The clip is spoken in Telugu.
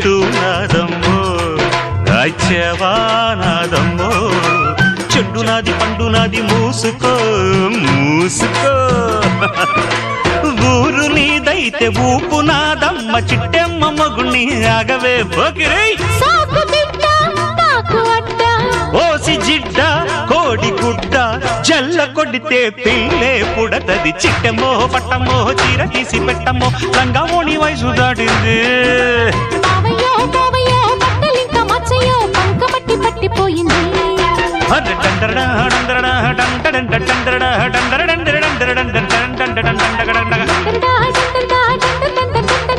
చెట్టు నాదమ్మో రాజ్యవానాదమ్మో చెట్టు నాది పండు నాది మూసుకో మూసుకో ఊరు నీదైతే ఊపు నాదమ్మ చిట్టెమ్మ మగుణ్ణి ఆగవే పోకిరై ఓసి జిడ్డ కోడి గుడ్డ జల్ల కొడితే పిల్లే పుడతది చిట్టెమ్మో పట్టమ్మో చీర తీసి పెట్టమ్మో రంగమోని వయసు దాటింది డందరడా